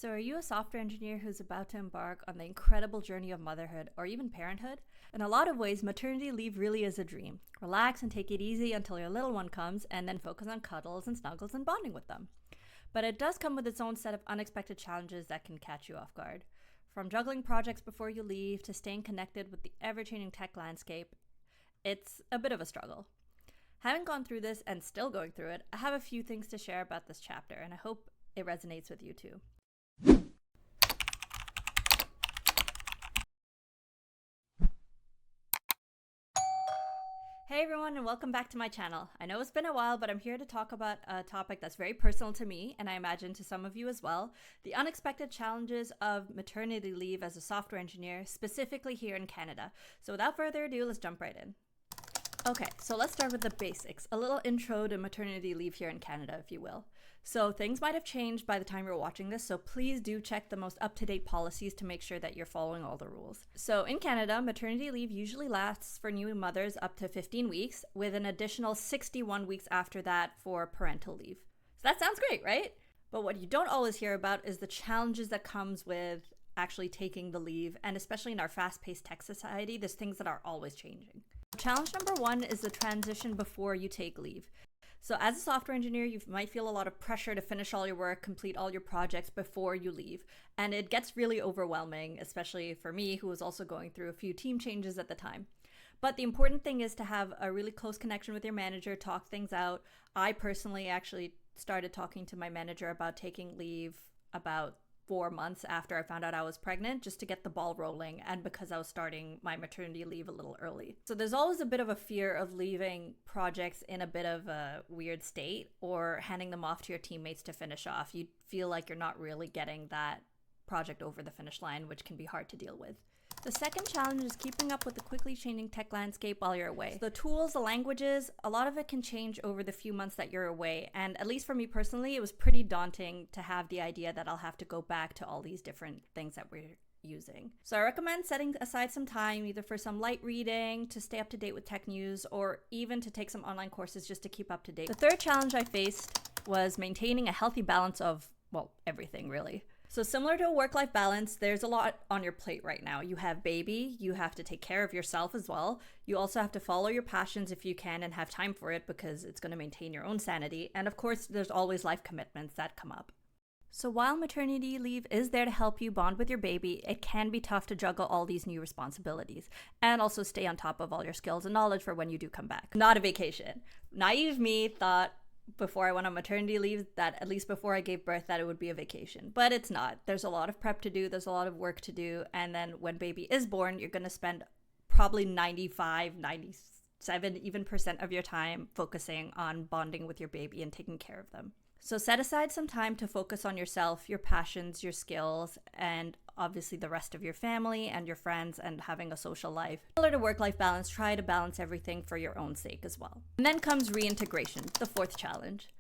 So, are you a software engineer who's about to embark on the incredible journey of motherhood or even parenthood? In a lot of ways, maternity leave really is a dream. Relax and take it easy until your little one comes, and then focus on cuddles and snuggles and bonding with them. But it does come with its own set of unexpected challenges that can catch you off guard. From juggling projects before you leave to staying connected with the ever changing tech landscape, it's a bit of a struggle. Having gone through this and still going through it, I have a few things to share about this chapter, and I hope it resonates with you too. Hey everyone, and welcome back to my channel. I know it's been a while, but I'm here to talk about a topic that's very personal to me, and I imagine to some of you as well: the unexpected challenges of maternity leave as a software engineer, specifically here in Canada. So without further ado, let's jump right in. Okay, so let's start with the basics. A little intro to maternity leave here in Canada, if you will. So things might have changed by the time you're watching this, so please do check the most up-to-date policies to make sure that you're following all the rules. So in Canada, maternity leave usually lasts for new mothers up to 15 weeks, with an additional 61 weeks after that for parental leave. So that sounds great, right? But what you don't always hear about is the challenges that comes with actually taking the leave, and especially in our fast-paced tech society, there's things that are always changing. Challenge number one is the transition before you take leave. So as a software engineer, you might feel a lot of pressure to finish all your work, complete all your projects before you leave. And it gets really overwhelming, especially for me, who was also going through a few team changes at the time. But the important thing is to have a really close connection with your manager, talk things out. I personally actually started talking to my manager about taking leave about 4 months after I found out I was pregnant, just to get the ball rolling, and because I was starting my maternity leave a little early. So there's always a bit of a fear of leaving projects in a bit of a weird state or handing them off to your teammates to finish off. You feel like you're not really getting that project over the finish line, which can be hard to deal with. The second challenge is keeping up with the quickly changing tech landscape while you're away. So the tools, the languages, a lot of it can change over the few months that you're away. And at least for me personally, it was pretty daunting to have the idea that I'll have to go back to all these different things that we're using. So I recommend setting aside some time, either for some light reading, to stay up to date with tech news, or even to take some online courses just to keep up to date. The third challenge I faced was maintaining a healthy balance of, well, everything really. So similar to a work-life balance, there's a lot on your plate right now. You have baby, you have to take care of yourself as well. You also have to follow your passions if you can and have time for it, because it's going to maintain your own sanity. And of course, there's always life commitments that come up. So while maternity leave is there to help you bond with your baby, it can be tough to juggle all these new responsibilities and also stay on top of all your skills and knowledge for when you do come back. Not a vacation. Naive me thought before I went on maternity leave that, at least before I gave birth, that it would be a vacation, but it's not. There's a lot of prep to do, there's a lot of work to do, and then when baby is born, you're going to spend probably 95, 97 even % of your time focusing on bonding with your baby and taking care of them. So set aside some time to focus on yourself, your passions, your skills, and obviously the rest of your family and your friends and having a social life. Similar to work-life balance, try to balance everything for your own sake as well. And then comes reintegration, the fourth challenge.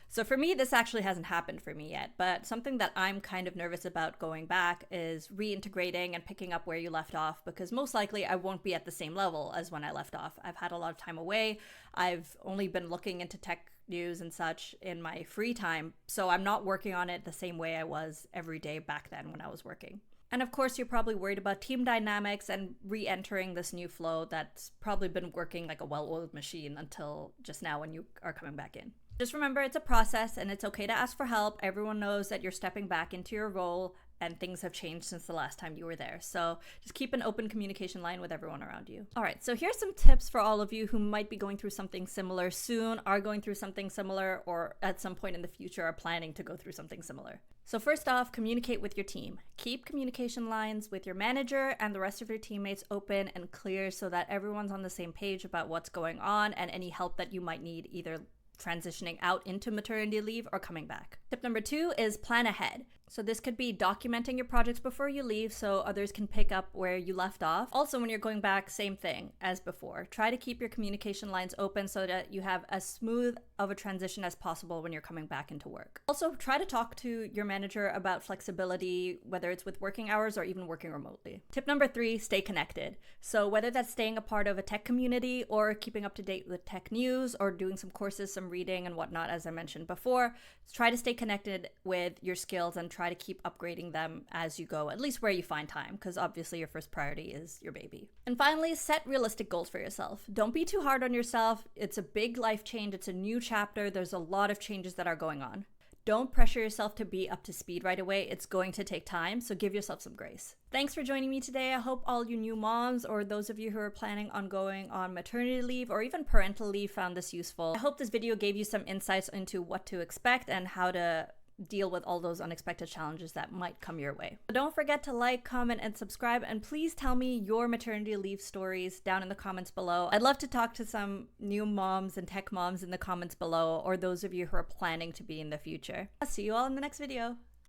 So for me, this actually hasn't happened for me yet, but something that I'm kind of nervous about going back is reintegrating and picking up where you left off, because most likely I won't be at the same level as when I left off. I've had a lot of time away. I've only been looking into tech news and such in my free time, so I'm not working on it the same way I was every day back then when I was working. And of course, you're probably worried about team dynamics and re-entering this new flow that's probably been working like a well-oiled machine until just now when you are coming back in. Just remember, it's a process and it's okay to ask for help. Everyone knows that you're stepping back into your role and things have changed since the last time you were there. So just keep an open communication line with everyone around you. All right, so here's some tips for all of you who might be going through something similar soon, are going through something similar, or at some point in the future are planning to go through something similar. So first off, communicate with your team. Keep communication lines with your manager and the rest of your teammates open and clear so that everyone's on the same page about what's going on and any help that you might need, either transitioning out into maternity leave or coming back. Tip number 2 is plan ahead. So this could be documenting your projects before you leave so others can pick up where you left off. Also, when you're going back, same thing as before. Try to keep your communication lines open so that you have as smooth of a transition as possible when you're coming back into work. Also, try to talk to your manager about flexibility, whether it's with working hours or even working remotely. Tip number 3, stay connected. So whether that's staying a part of a tech community or keeping up to date with tech news or doing some courses, some reading and whatnot, as I mentioned before, try to stay connected with your skills and try to keep upgrading them as you go, at least where you find time, because obviously your first priority is your baby. And finally, set realistic goals for yourself. Don't be too hard on yourself. It's a big life change. It's a new chapter. There's a lot of changes that are going on. Don't pressure yourself to be up to speed right away. It's going to take time, so give yourself some grace. Thanks for joining me today. I hope all you new moms or those of you who are planning on going on maternity leave or even parental leave found this useful. I hope this video gave you some insights into what to expect and how to deal with all those unexpected challenges that might come your way. So don't forget to like, comment, and subscribe, and please tell me your maternity leave stories down in the comments below. I'd love to talk to some new moms and tech moms in the comments below, or those of you who are planning to be in the future. I'll see you all in the next video.